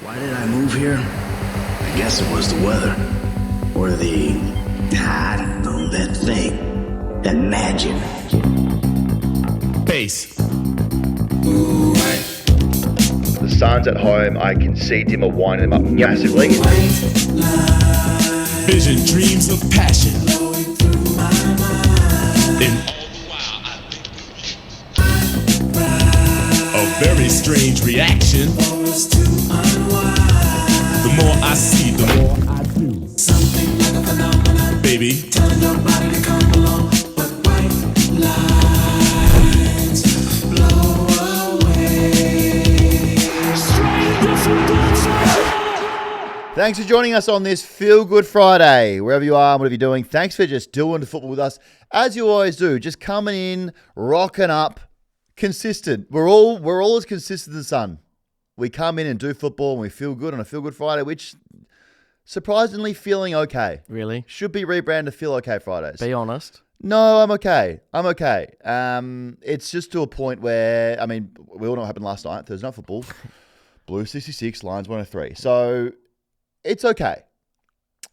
Why did I move here? I guess it was the weather. Or I don't know, that thing. That magic. Bass. The Suns at home, I can see Dimmer winding them up massively. Vision, dreams of passion. A very strange reaction. The more I see, the more I do. Something like a phenomenon. Baby. Telling nobody to come along, but white lines blow away. Thanks for joining us on this Feel Good Friday. Wherever you are, whatever you're doing, thanks for just doing the football with us, as you always do. Just coming in, rocking up, consistent. We're all as consistent as the sun. We come in and do football and we feel good on a Feel Good Friday, which surprisingly feeling okay. Really? Should be rebranded to Feel Okay Fridays. Be honest. No, I'm okay. It's just to a point where, I mean, we all know what happened last night. Thursday night football. Blues 66, Lions 103. So it's okay.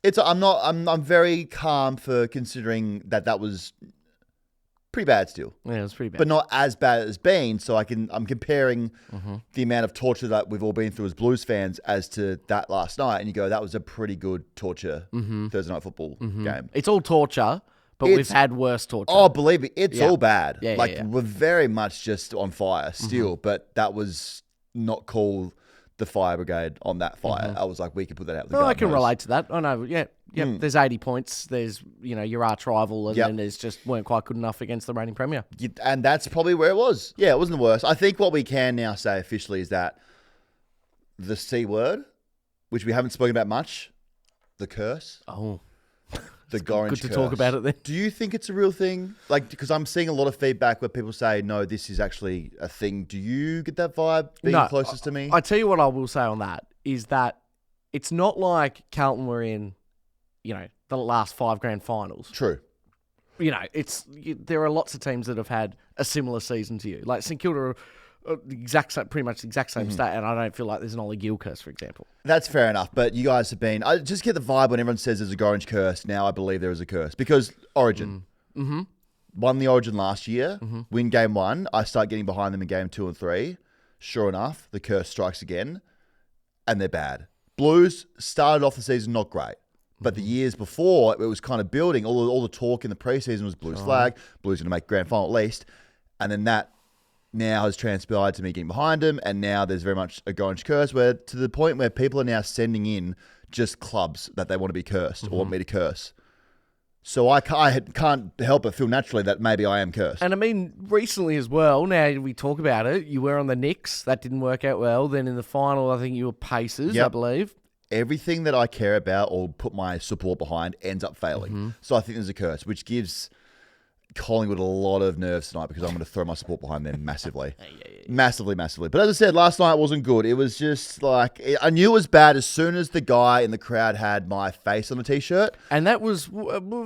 I'm very calm for considering that was pretty bad still. Yeah, it was pretty bad. But not as bad as it's been. So I'm comparing the amount of torture that we've all been through as Blues fans as to that last night. And you go, that was a pretty good torture Thursday night football game. It's all torture, but we've had worse torture. Oh, believe me, it's all bad. Yeah. We're very much just on fire still, but that was not called the fire brigade on that fire. I was like, we could put that out. I can relate to that. I know. Yeah. There's 80 points. There's, your arch rival, and then there's just weren't quite good enough against the reigning premier. And that's probably where it was. Yeah, it wasn't the worst. I think what we can now say officially is that the C word, which we haven't spoken about much, the curse. Oh. The Gorringe curse. Good to talk about it then. Do you think it's a real thing? Because I'm seeing a lot of feedback where people say, no, this is actually a thing. Do you get that vibe being closest to me? I tell you what I will say on that is that it's not like Carlton were in, the last 5 grand finals. True. There are lots of teams that have had a similar season to you. Like St Kilda are pretty much the exact same stat, and I don't feel like there's an Ollie Gill curse, for example. That's fair enough, but you guys have been... I just get the vibe when everyone says there's a Gorringe curse. Now I believe there is a curse. Because Origin. Won the Origin last year. Win game 1. I start getting behind them in game 2 and 3. Sure enough, the curse strikes again, and they're bad. Blues started off the season not great. But the years before, it was kind of building. All the talk in the preseason was Blues flag. Blues going to make grand final at least. And then that now has transpired to me getting behind him. And now there's very much a Gorringe curse where to the point where people are now sending in just clubs that they want to be cursed or want me to curse. So I can't help but feel naturally that maybe I am cursed. And I mean, recently as well, now we talk about it, you were on the Knicks. That didn't work out well. Then in the final, I think you were Pacers, I believe. Everything that I care about or put my support behind ends up failing. So I think there's a curse, which gives Collingwood a lot of nerves tonight because I'm going to throw my support behind them massively. Massively. But as I said, last night wasn't good. It was just like, I knew it was bad as soon as the guy in the crowd had my face on the T-shirt. And that was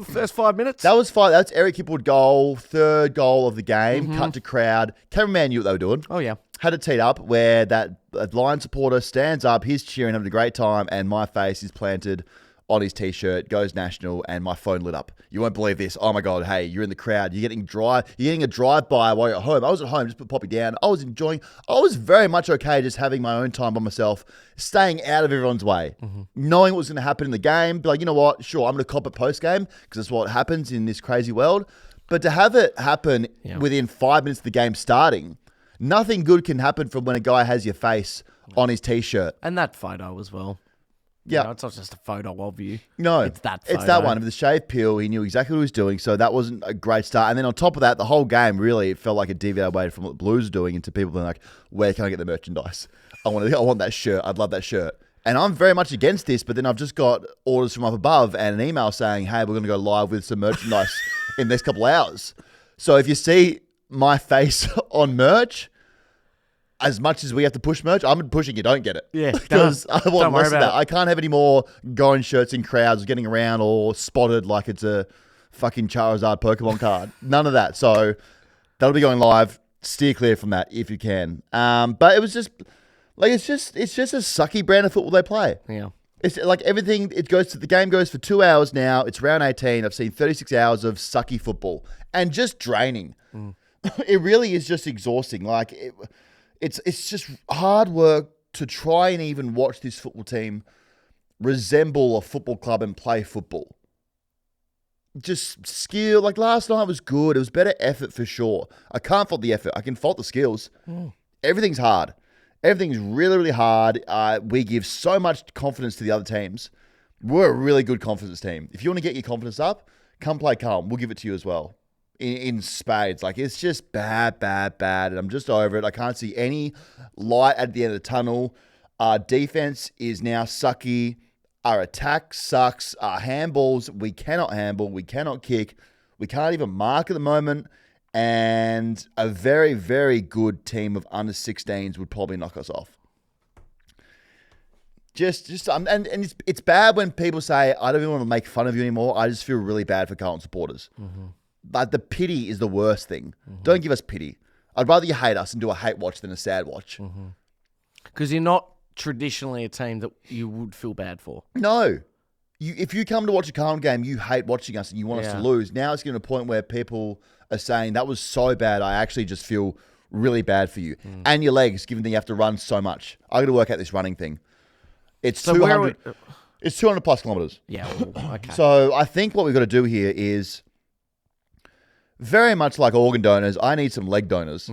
first 5 minutes? That was 5. That's Eric Hipwood goal, 3rd goal of the game, cut to crowd. Cameraman knew what they were doing. Oh, yeah. Had it teed up where that Lion supporter stands up, he's cheering, having a great time, and my face is planted on his T-shirt, goes national, and my phone lit up. You won't believe this. Oh my God, hey, you're in the crowd. You're getting a drive-by while you're at home. I was at home, just put Poppy down. I was enjoying. I was very much okay just having my own time by myself, staying out of everyone's way, knowing what was going to happen in the game. Be like, you know what? Sure, I'm going to cop it post-game because that's what happens in this crazy world. But to have it happen within 5 minutes of the game starting, nothing good can happen from when a guy has your face on his T-shirt. And that photo as well. Yeah. It's not just a photo of you. No. It's that photo. It's that one. With the shaved peel, he knew exactly what he was doing, so that wasn't a great start. And then on top of that, the whole game, really, it felt like a deviated way from what the Blues are doing into people being like, where can I get the merchandise? I want that shirt. I'd love that shirt. And I'm very much against this, but then I've just got orders from up above and an email saying, hey, we're going to go live with some merchandise in the next couple of hours. So if you see my face on merch, as much as we have to push merch, I'm pushing you don't get it. Yeah. Because I want less of that. it. I can't have any more Gorringe shirts in crowds getting around or spotted like it's a fucking Charizard Pokemon card. None of that. So that'll be going live. Steer clear from that if you can. But it was just Like it's just a sucky brand of football they play. Yeah. It's like everything. The game goes for 2 hours now. It's round 18. I've seen 36 hours of sucky football and just draining. It really is just exhausting. Like it's just hard work to try and even watch this football team resemble a football club and play football. Just skill. Like last night was good. It was better effort for sure. I can't fault the effort. I can fault the skills. Everything's hard. Everything's really, really hard. We give so much confidence to the other teams. We're a really good confidence team. If you want to get your confidence up, come play Carlton. We'll give it to you as well. In spades. Like, it's just bad. And I'm just over it. I can't see any light at the end of the tunnel. Our defense is now sucky. Our attack sucks. Our handballs, we cannot handball. We cannot kick. We can't even mark at the moment. And a very, very good team of under 16s would probably knock us off. And it's bad when people say, I don't even want to make fun of you anymore. I just feel really bad for Carlton supporters. But the pity is the worst thing. Don't give us pity. I'd rather you hate us and do a hate watch than a sad watch. Because you're not traditionally a team that you would feel bad for. No. If you come to watch a Carlton game, you hate watching us and you want us to lose. Now it's getting to a point where people are saying, that was so bad, I actually just feel really bad for you. And your legs, given that you have to run so much. I got to work out this running thing. It's 200. It's 200 plus kilometers. Yeah, okay. So I think what we've got to do here is very much like organ donors. I need some leg donors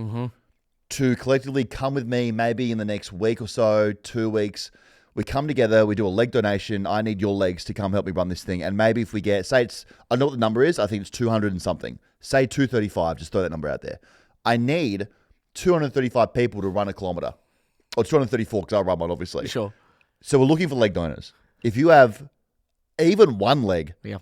to collectively come with me maybe in the next week or so, 2 weeks. We come together, we do a leg donation. I need your legs to come help me run this thing. And maybe if we get, say it's, I know what the number is. I think it's 200 and something. Say 235, just throw that number out there. I need 235 people to run a kilometer. Or 234 because I'll run one, obviously. Sure. So we're looking for leg donors. If you have even one leg. Yeah.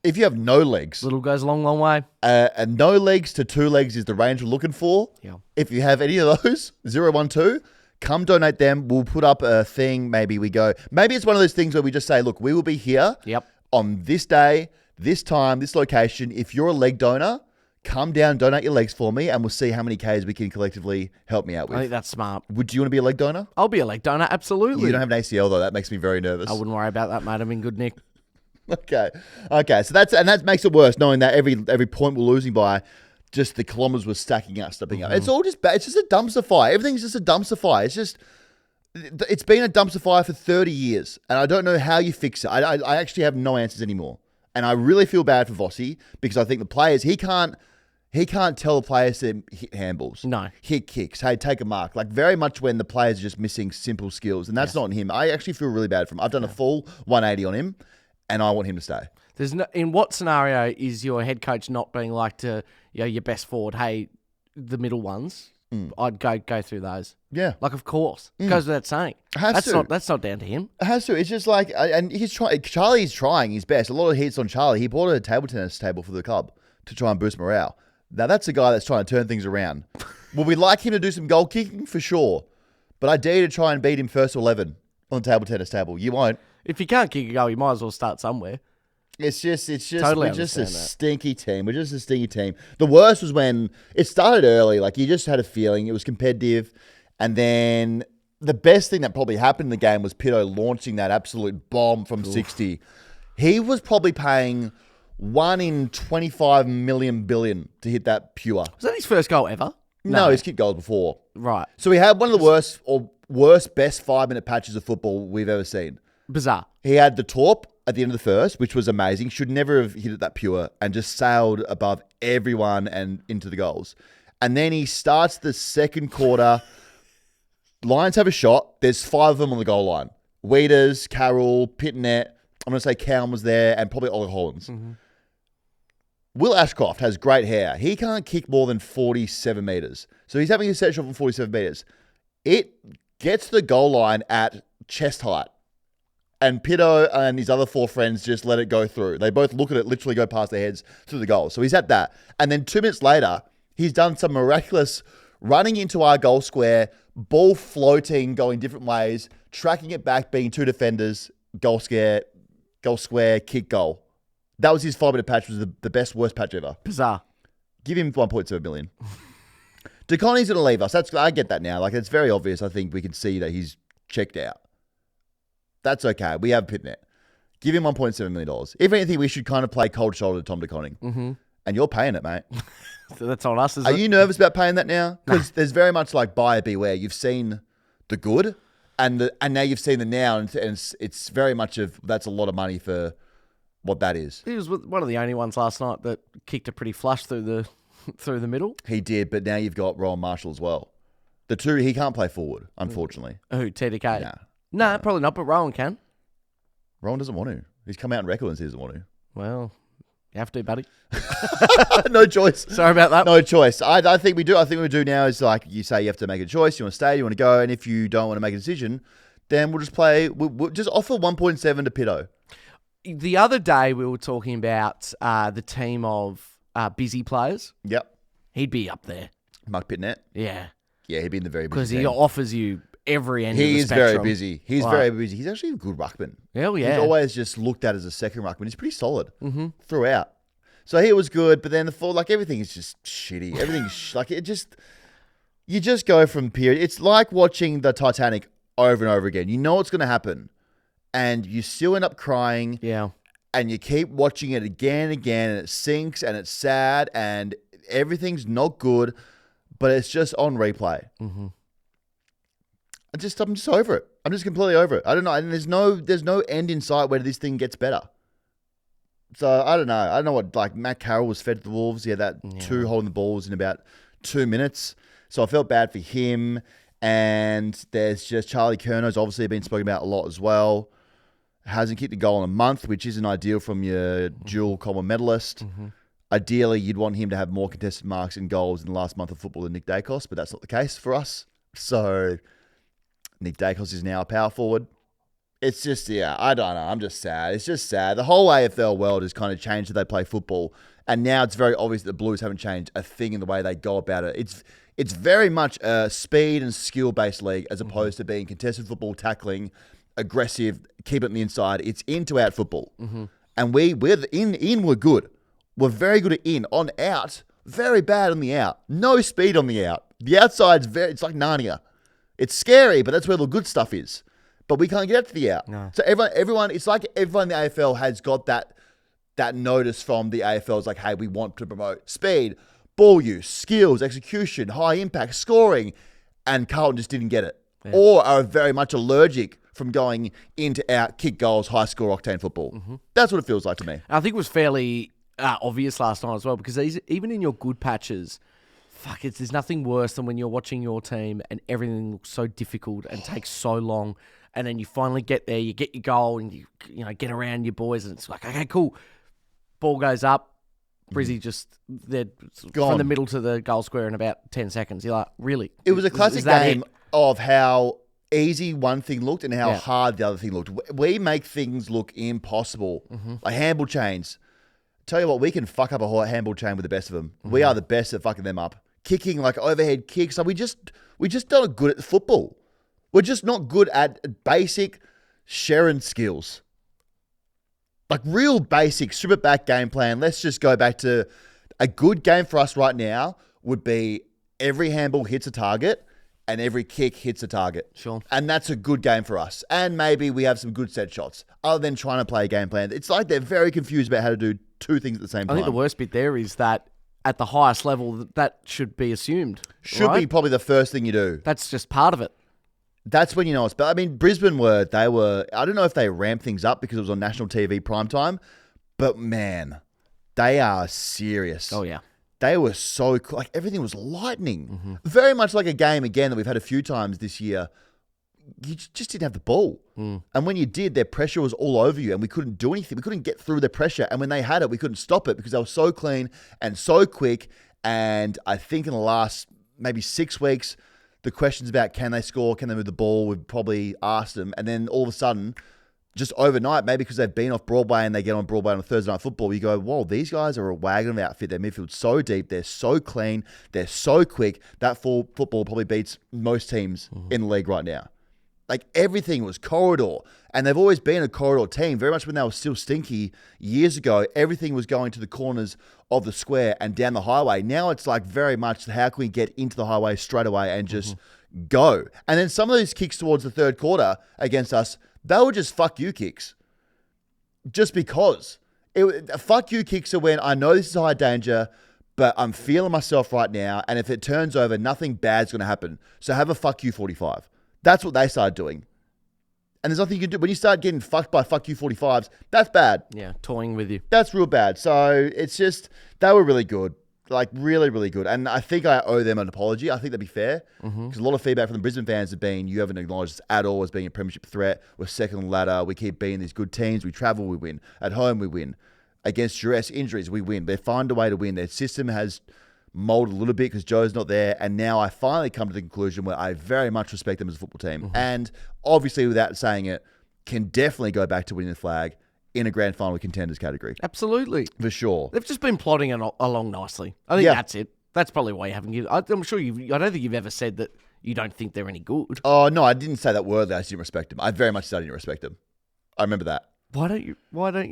If you have no legs. Little goes a long, long way. And no legs to 2 legs is the range we're looking for. Yeah. If you have any of those, 0, 1, 2, come donate them. We'll put up a thing. Maybe it's one of those things where we just say, look, we will be here on this day, this time, this location. If you're a leg donor, come down, donate your legs for me, and we'll see how many Ks we can collectively help me out with. I think that's smart. Would you want to be a leg donor? I'll be a leg donor, absolutely. You don't have an ACL, though. That makes me very nervous. I wouldn't worry about that, mate. I'm in good nick. Okay. So that makes it worse, knowing that every point we're losing by, just the kilometers were stacking up. It's all just bad. It's just a dumpster fire. Everything's just a dumpster fire. It's been a dumpster fire for 30 years, and I don't know how you fix it. I actually have no answers anymore. And I really feel bad for Vossi because I think the players, he can't tell the players to hit handballs. No. Hit kicks. Hey, take a mark. Like very much when the players are just missing simple skills. And that's not on him. I actually feel really bad for him. I've done a full 180 on him, and I want him to stay. There's no, in what scenario is your head coach not being like to your best forward, hey, the middle ones, I'd go through those. Yeah. Like, of course. Goes without saying. That's not down to him. It has to. It's just like, and Charlie's trying his best. A lot of hits on Charlie. He bought a table tennis table for the club to try and boost morale. Now, that's a guy that's trying to turn things around. Would we like him to do some goal kicking? For sure. But I dare you to try and beat him first to 11 on the table tennis table. You won't. If you can't kick a goal, you might as well start somewhere. It's just Totally we're just a understand that. stinky team. We're just a stinky team. The worst was when it started early. Like, you just had a feeling it was competitive. And then the best thing that probably happened in the game was Pitto launching that absolute bomb from 60. He was probably paying 1 in 25 million billion to hit that pure. Was that his first goal ever? No, he's kicked goals before. Right. So he had one of the worst best 5-minute patches of football we've ever seen. Bizarre. He had the torp at the end of the first, which was amazing. Should never have hit it that pure and just sailed above everyone and into the goals. And then he starts the second quarter. Lions have a shot. There's 5 of them on the goal line. Weeders, Carroll, Pittonet. I'm going to say Cowan was there and probably Ollie Hollins. Will Ashcroft has great hair. He can't kick more than 47 metres. So he's having a set shot from 47 metres. It gets to the goal line at chest height. And Pitto and his other 4 friends just let it go through. They both look at it, literally go past their heads through the goal. So he's at that. And then 2 minutes later, he's done some miraculous running into our goal square, ball floating, going different ways, tracking it back, being 2 defenders, goal square, kick goal. That was his 5-minute patch. Was the best, worst patch ever. Bizarre. Give him 1.7 million. DeConnie's going to leave us. I get that now. Like, it's very obvious. I think we can see that he's checked out. That's okay. We have Pitnet. Give him $1.7 million. If anything, we should kind of play cold shoulder to Tom DeConning. Mm-hmm. And you're paying it, mate. So that's on us, Are you nervous about paying that now? Because there's very much like buyer beware. You've seen the good, and now you've seen the now, and it's very much that's a lot of money for what that is. He was one of the only ones last night that kicked it pretty flush through the middle. He did, but now you've got Rowan Marshall as well. The two, he can't play forward, unfortunately. Who, TDK? No, probably not, but Rowan can. Rowan doesn't want to. He's come out in record and says he doesn't want to. Well, you have to, buddy. No choice. Sorry about that. No choice. I think we do. I think what we do now is like you say you have to make a choice. You want to stay, you want to go, and if you don't want to make a decision, then we'll just play. We'll just offer 1.7 to Pitto. The other day we were talking about the team of busy players. Yep. He'd be up there. Mark Pitnet. Yeah. Yeah, he'd be in the very busy Because he team. offers you every end of the He is spectrum. very busy. He's very busy. He's actually a good ruckman. Hell yeah. He's always just looked at as a second ruckman. He's pretty solid throughout. So he was good, but then everything is just shitty. Everything's you just go from period. It's like watching the Titanic over and over again. You know what's going to happen, and you still end up crying. Yeah. And you keep watching it again and again, and it sinks, and it's sad, and everything's not good, but it's just on replay. Mm-hmm. I'm just over it. I'm just completely over it. I don't know. And there's no end in sight where this thing gets better. So I don't know. I don't know what, like, Matt Carroll was fed to the Wolves. He had that two holding the balls in about 2 minutes. So I felt bad for him. And there's just Charlie Curno's obviously been spoken about a lot as well. Hasn't kicked a goal in a month, which isn't ideal from your dual common medalist. Mm-hmm. Ideally, you'd want him to have more contested marks and goals in the last month of football than Nick Dacos, but that's not the case for us. So Nick Dacos is now a power forward. It's just, I don't know. I'm just sad. It's just sad. The whole AFL world has kind of changed how they play football. And now it's very obvious that the Blues haven't changed a thing in the way they go about it. It's very much a speed and skill-based league as opposed to being contested football, tackling, aggressive, keep it on the inside. It's in-to-out football. Mm-hmm. And we're we're good. We're very good at in. On out, very bad on the out. No speed on the out. The outside's it's like Narnia. It's scary, but that's where the good stuff is. But we can't get out to the out. No. So everyone, it's like everyone in the AFL has got that notice from the AFL. It's like, hey, we want to promote speed, ball use, skills, execution, high impact, scoring. And Carlton just didn't get it. Yeah. Or are very much allergic from going into out, kick goals, high score, octane football. Mm-hmm. That's what it feels like to me. I think it was fairly obvious last night as well, because even in your good patches, there's nothing worse than when you're watching your team and everything looks so difficult and takes so long, and then you finally get there, you get your goal, and you get around your boys, and it's like, okay, cool. Ball goes up, Brizzy they're from the middle to the goal square in about 10 seconds. You're like, really? It was a classic game of how easy one thing looked and how hard the other thing looked. We make things look impossible. Mm-hmm. Like handball chains. Tell you what, we can fuck up a handball chain with the best of them. Mm-hmm. We are the best at fucking them up. Kicking, like overhead kicks. Like we just not good at football. We're just not good at basic Sharon skills. Like real basic, strip it back game plan. Let's just go back to a good game for us right now would be every handball hits a target and every kick hits a target. Sure. And that's a good game for us. And maybe we have some good set shots other than trying to play a game plan. It's like they're very confused about how to do two things at the same time. I think the worst bit there is that at the highest level, that should be assumed. Should be probably the first thing you do. That's just part of it. That's when you know it's bad. I mean, Brisbane were, I don't know if they ramped things up because it was on national TV primetime, but man, they are serious. Oh, yeah. They were so cool. Like everything was lightning. Mm-hmm. Very much like a game, again, that we've had a few times this year. You just didn't have the ball. Mm. And when you did, their pressure was all over you and we couldn't do anything. We couldn't get through their pressure. And when they had it, we couldn't stop it because they were so clean and so quick. And I think in the last maybe 6 weeks, the questions about can they score, can they move the ball, we've probably asked them. And then all of a sudden, just overnight, maybe because they've been off Broadway and they get on Broadway on a Thursday Night Football, you go, whoa, these guys are a wagon of outfit. Their midfield's so deep, they're so clean, they're so quick. That football probably beats most teams in the league right now. Like everything was corridor. And they've always been a corridor team. Very much when they were still stinky years ago, everything was going to the corners of the square and down the highway. Now it's like very much how can we get into the highway straight away and just go. And then some of these kicks towards the third quarter against us, they were just fuck you kicks. Just because. Fuck you kicks are when I know this is high danger, but I'm feeling myself right now. And if it turns over, nothing bad's going to happen. So have a fuck you 45. That's what they started doing. And there's nothing you can do. When you start getting fucked by fuck you 45s, that's bad. Yeah, toying with you. That's real bad. So it's just, they were really good. Like really, really good. And I think I owe them an apology. I think that'd be fair. Because a lot of feedback from the Brisbane fans have been, you haven't acknowledged us at all as being a premiership threat. We're second on the ladder. We keep being these good teams. We travel, we win. At home, we win. Against duress, injuries, we win. They find a way to win. Their system has molded a little bit because Joe's not there. And now I finally come to the conclusion where I very much respect them as a football team. And obviously, without saying it, can definitely go back to winning the flag in a grand final contenders category. Absolutely. For sure. They've just been plodding along nicely. I think that's it. That's probably why you haven't given... I'm sure I don't think you've ever said that you don't think they're any good. Oh, no, I didn't say that wordly. I just didn't respect them. I very much said I didn't respect them. I remember that. Why didn't you respect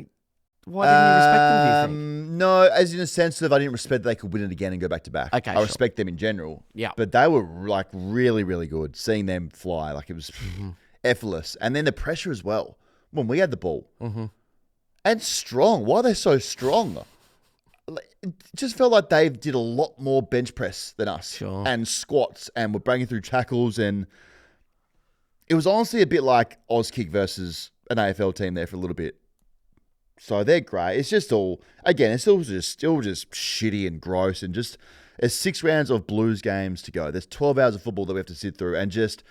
them, do you think? No, as in a sense of I didn't respect that they could win it again and go back to back. Okay, I respect them in general. Yeah. But they were like really, really good. Seeing them fly, like it was effortless. And then the pressure as well. When we had the ball. And strong. Why are they so strong? It just felt like they did a lot more bench press than us. Sure. And squats and were breaking through tackles. And it was honestly a bit like Auskick versus an AFL team there for a little bit. So they're great. It's just all, again, it's still just shitty and gross. And just, there's 6 rounds of Blues games to go. There's 12 hours of football that we have to sit through. And just,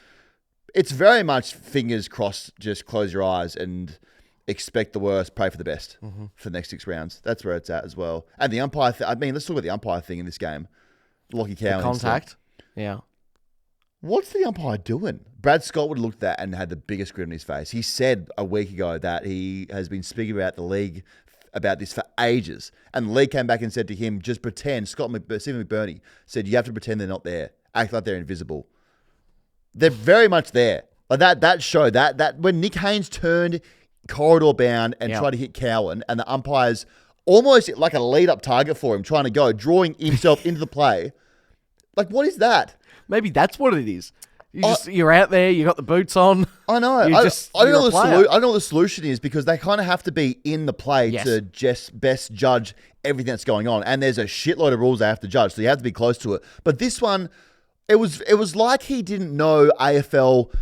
it's very much fingers crossed, just close your eyes and expect the worst, pray for the best for the next 6 rounds. That's where it's at as well. And the umpire, let's talk about the umpire thing in this game. Lockie Cowan. The contact? Yeah. What's the umpire doing? Brad Scott would have looked at that and had the biggest grin on his face. He said a week ago that he has been speaking about the league about this for ages. And the league came back and said to him, just pretend, Stephen McBurney said, you have to pretend they're not there. Act like they're invisible. They're very much there. Like that show, that when Nick Haynes turned corridor bound and tried to hit Cowan and the umpire's almost like a lead-up target for him, trying to go, drawing himself into the play. Like, what is that? Maybe that's what it is. You're out there, you got the boots on. I know. I don't know what the solution is because they kind of have to be in the play to just best judge everything that's going on. And there's a shitload of rules they have to judge, so you have to be close to it. But this one, it was like he didn't know AFL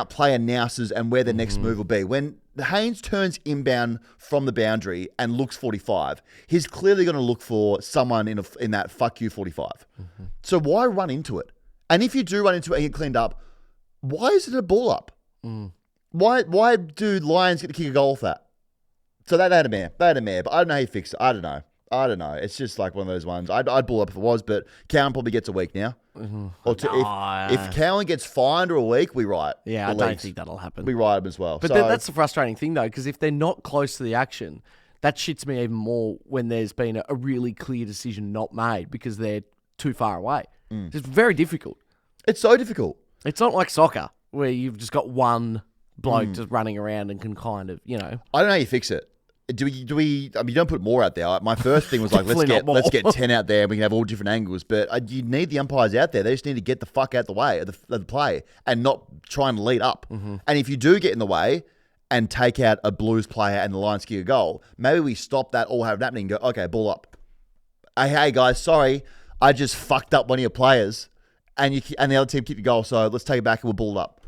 player nouses and where the next move will be. When Haynes turns inbound from the boundary and looks 45, he's clearly going to look for someone in that fuck you 45. So why run into it? And if you do run into it and get cleaned up, why is it a ball up? Why do Lions get to kick a goal off that? So they had a mare. But I don't know how you fix it. I don't know. It's just like one of those ones. I'd ball up if it was, but Cowan probably gets a week now. Or two. If Cowan gets fined or a week, we riot. Yeah, I don't think that'll happen. We riot him as well. But that's the frustrating thing, though, because if they're not close to the action, that shits me even more when there's been a really clear decision not made because they're too far away. It's very difficult. It's so difficult. It's not like soccer where you've just got one bloke just running around and can kind of, I don't know how you fix it. Do we? I mean, you don't put more out there. My first thing was like, let's get 10 out there and we can have all different angles. But you need the umpires out there. They just need to get the fuck out the way of the play and not try and lead up. And if you do get in the way and take out a Blues player and the Lions kick a goal, maybe we stop that all happening and go, okay, ball up. Hey guys, sorry, I just fucked up one of your players and the other team kicked the goal, so let's take it back and we'll ball it up.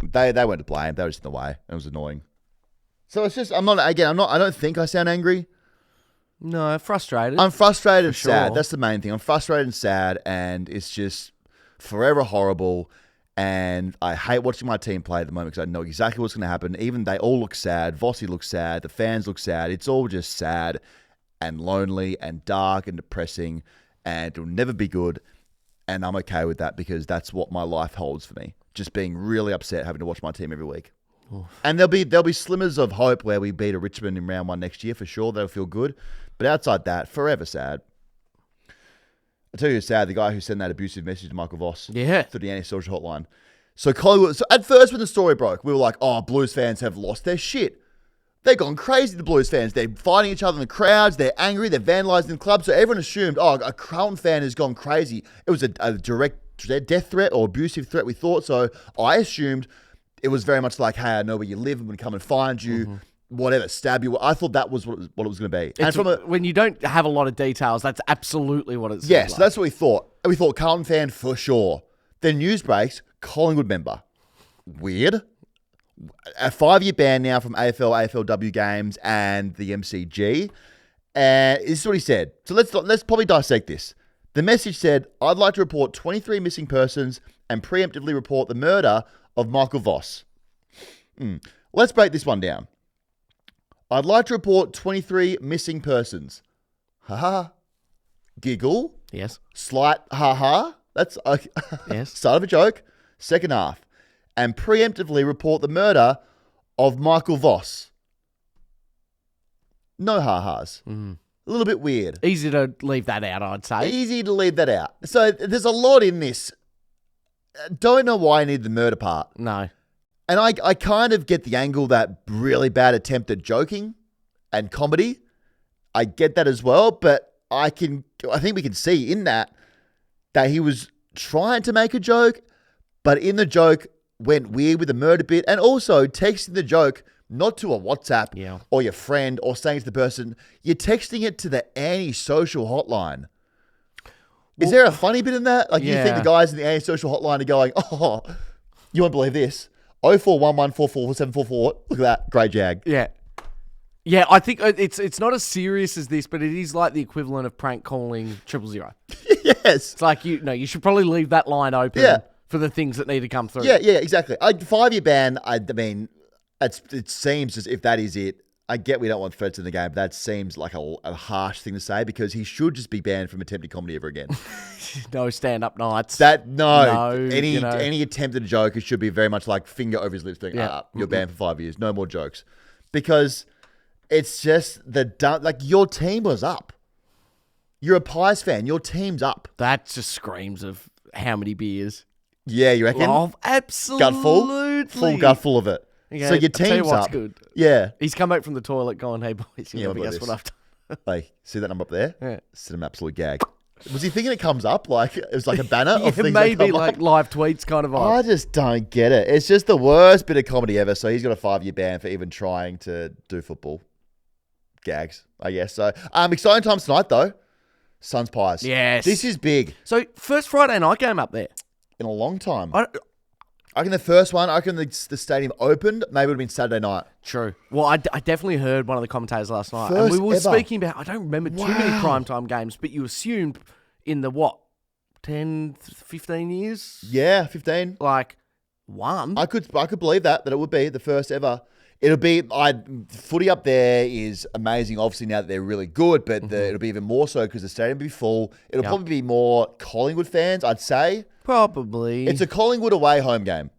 They weren't to blame. They were just in the way. It was annoying. So it's just, I don't think I sound angry. No, frustrated. I'm frustrated and sad. Sure. That's the main thing. I'm frustrated and sad, and it's just forever horrible. And I hate watching my team play at the moment because I know exactly what's going to happen. Even they all look sad. Vossi looks sad. The fans look sad. It's all just sad and lonely and dark and depressing, and it'll never be good. And I'm okay with that because that's what my life holds for me. Just being really upset having to watch my team every week. Oof. And there'll be slimmers of hope where we beat a Richmond in round 1 next year for sure. They'll feel good. But outside that, forever sad. I'll tell you who's sad, the guy who sent that abusive message to Michael Voss through the anti-social hotline. So Collingwood. So at first, when the story broke, we were like, "Oh, Blues fans have lost their shit. They've gone crazy." The Blues fans, they're fighting each other in the crowds. They're angry. They're vandalising the club. So everyone assumed, "Oh, a Carlton fan has gone crazy." It was a direct death threat or abusive threat. We thought so. I assumed it was very much like, "Hey, I know where you live. I'm going to come and find you." Whatever, stab you. I thought that was what it was going to be. And When you don't have a lot of details, that's absolutely what it's yes, like. that's what we thought. We thought Carlton fan for sure. Then news breaks, Collingwood member. Weird. A 5-year ban now from AFL, AFLW games and the MCG. And this is what he said. So let's probably dissect this. The message said, "I'd like to report 23 missing persons and preemptively report the murder of Michael Voss." Let's break this one down. "I'd like to report 23 missing persons." Ha. Giggle. Yes. Slight ha. That's Yes. start of a joke. Second half. And preemptively report the murder of Michael Voss. No ha-has. A little bit weird. Easy to leave that out, I'd say. Easy to leave that out. So there's a lot in this. Don't know why I need the murder part. No. And I kind of get the angle that really bad attempt at joking and comedy. I get that as well, but I think we can see in that he was trying to make a joke, but in the joke went weird with the murder bit, and also texting the joke not to a WhatsApp or your friend or saying to the person, you're texting it to the anti-social hotline. Is there a funny bit in that? Like you think the guys in the anti-social hotline are going, "Oh, you won't believe this. 0411444744. Look at that. Great jag." Yeah. Yeah, I think it's not as serious as this, but it is like the equivalent of prank calling 000. Yes. It's like, you should probably leave that line open for the things that need to come through. Yeah, exactly. 5-year ban, I mean, it seems as if that is it. I get we don't want threats in the game, but that seems like a harsh thing to say because he should just be banned from attempted comedy ever again. No stand-up nights. Any attempt at a joke, it should be very much like finger over his lips thing. You're banned for 5 years. No more jokes. Because it's just your team was up. You're a Pies fan. Your team's up. That just screams of how many beers. Yeah, you reckon? Oh, absolutely. Gut full gut full of it. Okay, so your team's what's up. Good. Yeah. He's come back from the toilet going, "Hey boys, you never guess what I've done." Like, see that number up there? Yeah. It's an absolute gag. Was he thinking it comes up? Like, it was like a banner of things maybe that come like up? live tweets kind of I just don't get it. It's just the worst bit of comedy ever. So he's got a 5-year ban for even trying to do football gags, I guess. So exciting times tonight though. Suns Pies. Yes. This is big. So first Friday night game up there. In a long time. I reckon the first one, the stadium opened, maybe it would have been Saturday night. True. Well, I definitely heard one of the commentators last night. First and we were ever. speaking about, I don't remember too many primetime games, but you assumed in the 10, 15 years? Yeah, 15. Like one? I could believe that it would be the first ever. It'll be, footy up there is amazing, obviously, now that they're really good, but it'll be even more so because the stadium will be full. It'll probably be more Collingwood fans, I'd say. Probably. It's a Collingwood away home game.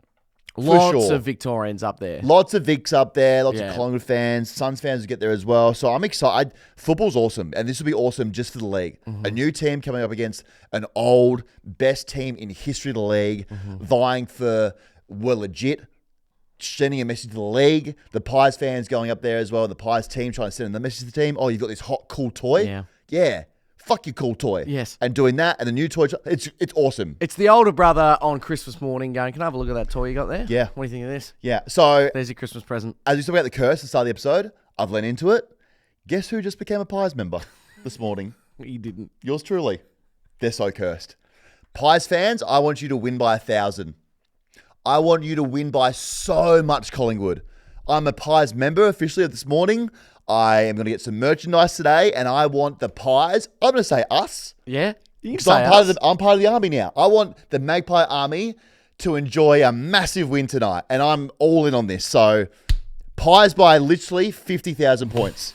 Lots of Victorians up there. Lots of Vics up there, lots of Collingwood fans. Suns fans will get there as well. So I'm excited. Football's awesome, and this will be awesome just for the league. A new team coming up against an old, best team in history of the league, vying for, we're legit, sending a message to the league. The Pies fans going up there as well. The Pies team trying to send a message to the team. Oh, you've got this hot, cool toy? Yeah. Fuck your cool toy. Yes. And doing that and the new toy, it's awesome. It's the older brother on Christmas morning going, "Can I have a look at that toy you got there?" Yeah. What do you think of this? Yeah. So, There's your Christmas present. as we talked about the curse at the start of the episode, I've lent into it. Guess who just became a Pies member this morning? You didn't. Yours truly. They're so cursed. Pies fans, I want you to win by 1,000. I want you to win by so much, Collingwood. I'm a Pies member officially this morning. I am going to get some merchandise today, and I want the Pies. I'm going to say us. Yeah? You can Because say I'm part of the army now. I want the Magpie army to enjoy a massive win tonight, and I'm all in on this. So, Pies by literally 50,000 points.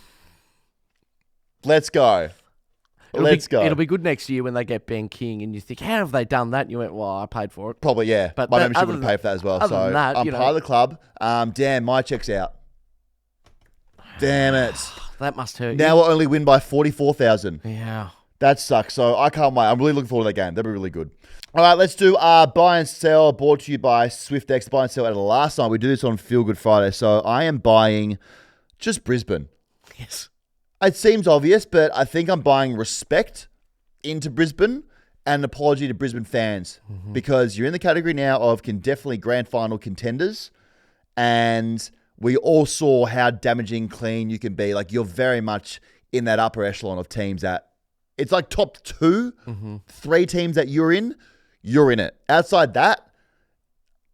Let's go. It'll be good next year when they get Ben King and you think, how have they done that? And you went, well, I paid for it. Probably, yeah. But my membership would pay for that as well. other So than that, I'm part of the club. Damn, my check's out. Damn it. That must hurt Now we'll only win by 44,000. you. Yeah. That sucks. So I can't wait. I'm really looking forward to that game. That'll be really good. All right, let's do our buy and sell brought to you by SwiftX. Buy and sell out of the last night. We do this on Feel Good Friday. So I am buying just Brisbane. Yes. It seems obvious, but I think I'm buying respect into Brisbane and an apology to Brisbane fans because you're in the category now of definitely grand final contenders. And we all saw how damaging clean you can be. Like, you're very much in that upper echelon of teams that it's like top 2, 3 teams that you're in it. Outside that,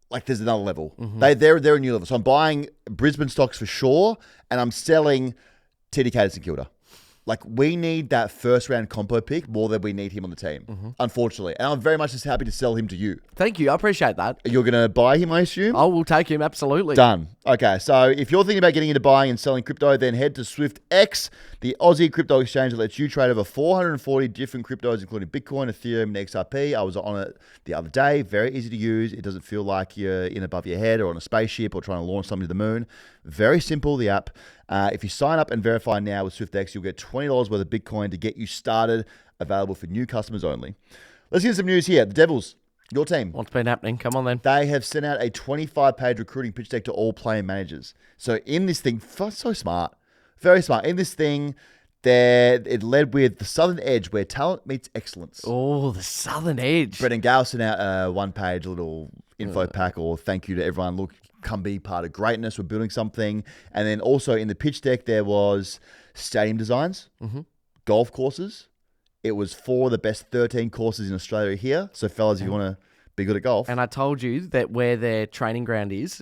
like, there's another level. They're a new level. So I'm buying Brisbane stocks for sure, and I'm selling TDK to St Kilda. Like, we need that first round compo pick more than we need him on the team, unfortunately. And I'm very much just happy to sell him to you. Thank you. I appreciate that. You're going to buy him, I assume? I will take him, absolutely. Done. Okay, so if you're thinking about getting into buying and selling crypto, then head to SwiftX, the Aussie crypto exchange that lets you trade over 440 different cryptos, including Bitcoin, Ethereum, and XRP. I was on it the other day. Very easy to use. It doesn't feel like you're in above your head or on a spaceship or trying to launch something to the moon. Very simple, the app. If you sign up and verify now with SwiftX, you'll get $20 worth of Bitcoin to get you started, available for new customers only. Let's get some news here. The Devils, your team. What's been happening? Come on then. They have sent out a 25-page recruiting pitch deck to all player managers. So in this thing, so smart, very smart. In this thing, it led with the Southern Edge, where talent meets excellence. Oh, the Southern Edge. Brett and Gal sent out a one-page little info pack or thank you to everyone. Look, come be part of greatness. We're building something. And then also in the pitch deck, there was stadium designs, golf courses. It was for the best 13 courses in Australia here. So, fellas, if you want to be good at golf. And I told you that where their training ground is,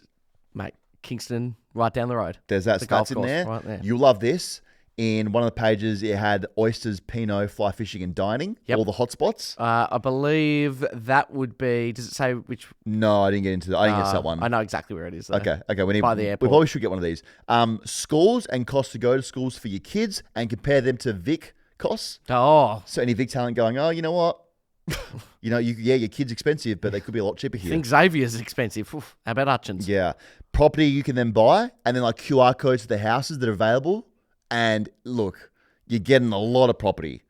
mate, Kingston, right down the road. There's that the stats in there. Right there. You'll love this. In one of the pages, it had oysters, Pinot, fly fishing, and dining. Yep. All the hotspots. I believe that would be. Does it say which? No, I didn't get into that. I didn't get to that one. I know exactly where it is. Though. Okay. We By the airport. We probably should get one of these. Schools and costs to go to schools for your kids, and compare them to Vic costs. Oh, So any Vic talent going, oh, you know what? Your kid's expensive, but they could be a lot cheaper I here. think Xavier's expensive. Oof, how about Hutchins? Yeah. Property you can then buy, and then like QR codes to the houses that are available. And look, you're getting a lot of property.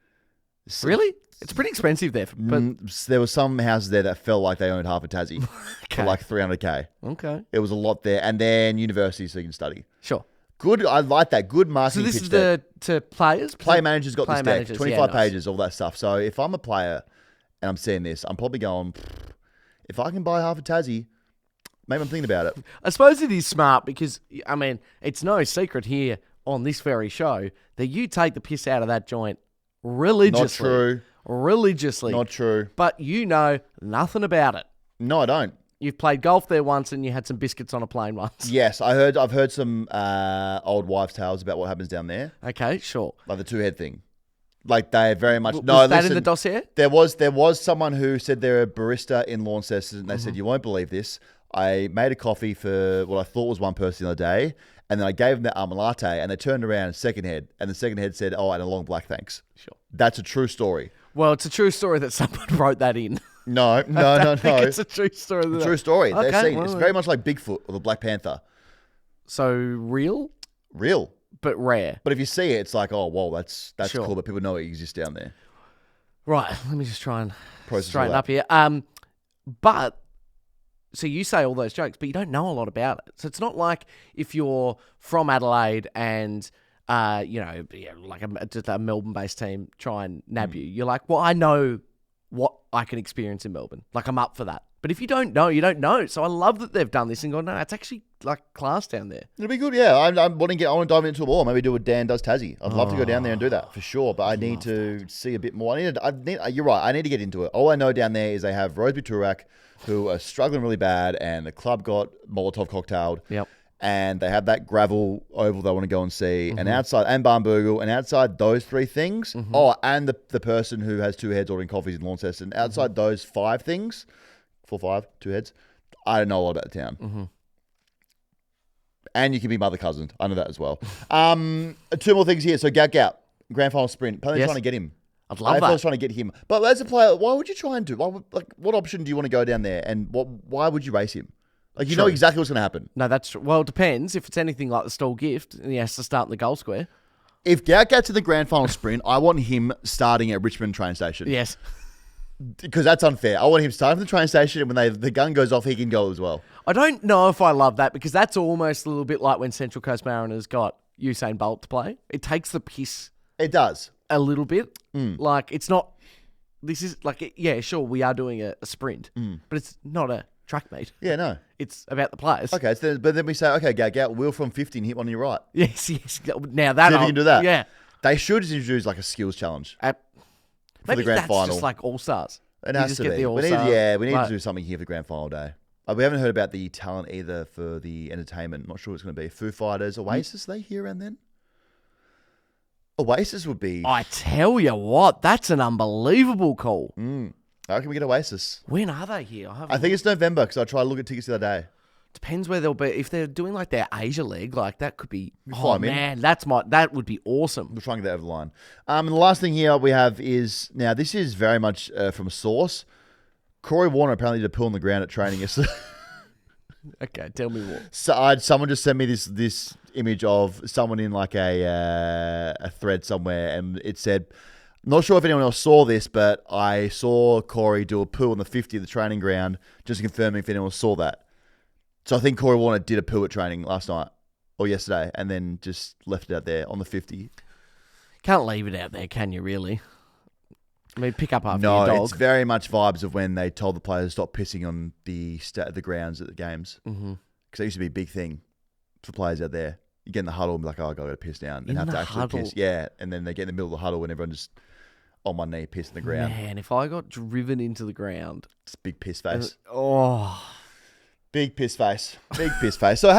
Really? It's pretty expensive there. But There were some houses there that felt like they owned half a Tassie for like 300K. Okay. It was a lot there. And then university so you can study. Sure. Good. I like that. Good So marketing this pitch is deck. to players? Player managers got Player this deck. managers, 25 yeah, nice. pages, all that stuff. So if I'm a player and I'm seeing this, I'm probably going, if I can buy half a Tassie, maybe I'm thinking about it. I suppose it is smart because, I mean, it's no secret here on this very show that you take the piss out of that joint religiously. Not true. Religiously. Not true. But you know nothing about it. No, I don't. You've played golf there once and you had some biscuits on a plane once. Yes, I've heard some old wives' tales about what happens down there, Okay, sure. like the two-head thing. Like they very much. Was No, that listen, in the dossier? There was someone who said they're a barista in Launceston, and they said, you won't believe this. I made a coffee for what I thought was one person the other day, and then I gave them the almond latte, and they turned around and second head said, oh, and a long black thanks. Sure. That's a true story. Well, it's a true story that someone wrote that in. No. I think it's a true story. True story. Okay, They're seen. well, It's very much like Bigfoot or the Black Panther. So real, Real. but rare. But if you see it, it's like, oh, whoa, that's Sure. cool, but people know it exists down there. Right, let me just try and Process straighten all up here. But so you say all those jokes, but you don't know a lot about it. So it's not like if you're from Adelaide and just a Melbourne-based team try and nab you. You're like, well, I know what I can experience in Melbourne. Like, I'm up for that. But if you don't know, you don't know. So I love that they've done this and gone, no, it's actually like class down there. It'll be good, yeah. I want to dive into it more. Maybe do what Dan does Tassie. I'd love to go down there and do that for sure. But I need to see a bit more. You're right. I need to get into it. All I know down there is they have Roseby Turak, who are struggling really bad, and the club got Molotov cocktailed. Yep. And they have that gravel oval they want to go and see, and outside, and Barnbougle, and outside those three things. Oh, and the person who has two heads ordering coffees in Launceston. Outside those 5 things, 4, 5, 2 heads. I don't know a lot about the town. And you can be mother cousin. I know that as well. 2 more things here. So Gout, grand final sprint. Apparently Yes. trying to get him. I'd love AFL's that. trying to get him. But as a player, why would you try and do? What option do you want to go down there? And why would you race him? Like, you know exactly what's going to happen. No, that's true. Well, it depends. If it's anything like the stall gift, and he has to start in the goal square. If Gout gets to the grand final sprint, I want him starting at Richmond train station. Yes. Because that's unfair. I want him starting from the train station, and when the gun goes off, he can go as well. I don't know if I love that because that's almost a little bit like when Central Coast Mariners got Usain Bolt to play. It takes the piss It does. a little bit. Like, it's not... This is like, yeah, sure, we are doing a sprint, but it's not a track meet. Yeah, no. It's about the players. Okay, so but then we say, okay, get out, wheel from 50 and hit one on your right. Yes. Now that... See if you can do that. Yeah. They should introduce like a skills challenge for Maybe the grand that's final. just like All-Stars. It You has just to get be. the We need All-Star, to do something here for grand final day. We haven't heard about the talent either for the entertainment. Not sure what it's going to be. Foo Fighters, Oasis, are they here around then? Oasis would be... I tell you what, that's an unbelievable call. How can we get Oasis? When are they here? I think it's November because I tried to look at tickets the other day. Depends where they'll be. If they're doing like their Asia leg, like that could be. fly 'em in. Man, that would be awesome. We're trying to get that over the line. And the last thing here we have is, now this is very much from a source. Corey Warner apparently did a pull on the ground at training yesterday. Okay, tell me more. So someone just sent me this image of someone in like a thread somewhere, and it said, not sure if anyone else saw this, but I saw Corey do a poo on the 50 at the training ground, just confirming if anyone saw that. So I think Corey Warner did a poo at training last night or yesterday, and then just left it out there on the 50. Can't leave it out there, can you? Really? I mean, pick up after your dog. No, it's very much vibes of when they told the players to stop pissing on the grounds at the games. Because that used to be a big thing for players out there. You get in the huddle and be like, oh, I got to piss down. And In have the to actually huddle? piss. Yeah, and then they get in the middle of the huddle and everyone just on one knee piss in the ground. Man, if I got driven into the ground, It's a big piss face. Big piss face. Big piss face. So,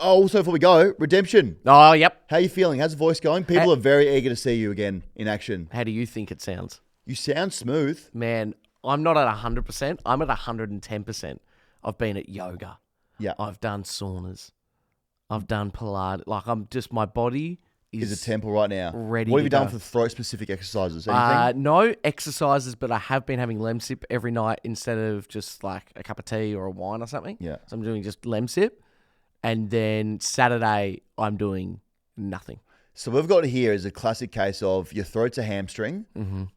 also before we go, Redemption. Oh, yep. How you feeling? How's the voice going? People are very eager to see you again in action. How do you think it sounds? You sound smooth. Man, I'm not at 100%. I'm at 110%. I've been at yoga. Yeah. I've done saunas. I've done Pilates. Like, my body Is a temple right now. ready What have to you done go. for throat-specific exercises? Anything? No exercises, but I have been having Lemsip every night instead of just like a cup of tea or a wine or something. Yeah. So I'm doing just Lemsip. And then Saturday, I'm doing nothing. So we've got here is a classic case of your throat's a hamstring,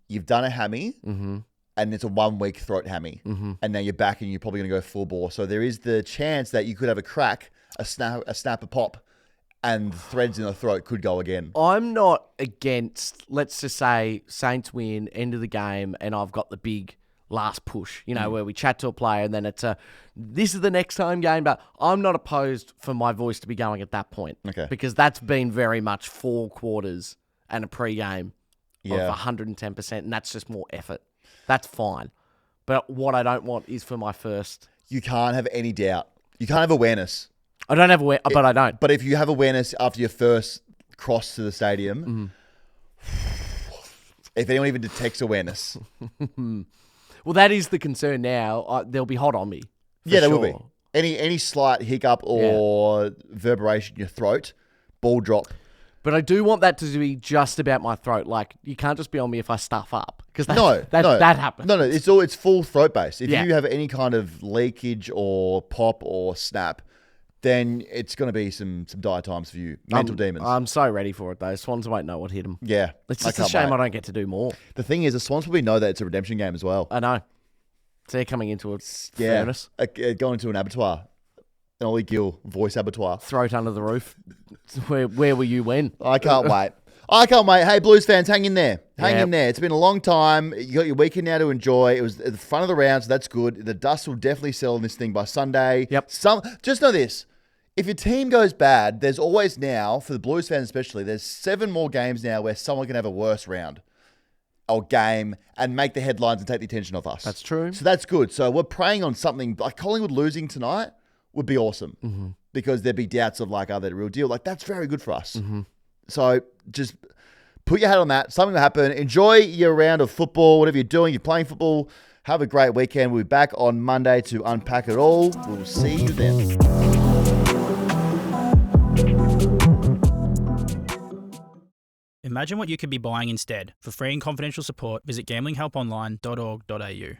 you've done a hammy, and it's a 1 week throat hammy, and now you're back and you're probably going to go full bore. So there is the chance that you could have a crack, a snap, a pop, and the threads in the throat could go again. I'm not against, let's just say, Saints win, end of the game, and I've got the big last push, where we chat to a player and then it's this is the next home game, but I'm not opposed for my voice to be going at that point. Okay. Because that's been very much 4 quarters and a pre-game Yeah. of 110%, and that's just more effort. That's fine. But what I don't want is for my first... You can't have any doubt. You can't have awareness. I don't have a... But I don't. But if you have awareness after your first cross to the stadium, if anyone even detects awareness... Well, that is the concern now. They'll be hot on me. Yeah, there will sure. be. Any slight hiccup or reverberation in your throat, ball drop. But I do want that to be just about my throat. Like, you can't just be on me if I stuff up. Because that happens. No, it's full throat base. If Yeah. you have any kind of leakage or pop or snap, then it's going to be some dire times for you. Mental demons. I'm so ready for it, though. Swans won't know what hit them. Yeah. It's I just a can't shame wait. I don't get to do more. The thing is, the Swans probably know that it's a redemption game as well. I know. So they're coming into a Yeah. furnace. Going to an abattoir. An Ollie Gill voice abattoir. Throat under the roof. Where were you when? I can't wait. I can't wait. Hey, Blues fans, hang in there. Hang Yep. in there. It's been a long time. You got your weekend now to enjoy. It was at the front of the round, so that's good. The dust will definitely settle on this thing by Sunday. Yep. Just know this. If your team goes bad, there's always now, for the Blues fans especially, there's 7 more games now where someone can have a worse round or game and make the headlines and take the attention off us. That's true. So that's good. So we're praying on something like Collingwood losing tonight would be awesome because there'd be doubts of like, are they the real deal? Like, that's very good for us. So just put your hat on that. Something will happen. Enjoy your round of football, whatever you're doing. You're playing football. Have a great weekend. We'll be back on Monday to unpack it all. We'll see you then. Imagine what you could be buying instead. For free and confidential support, visit gamblinghelponline.org.au.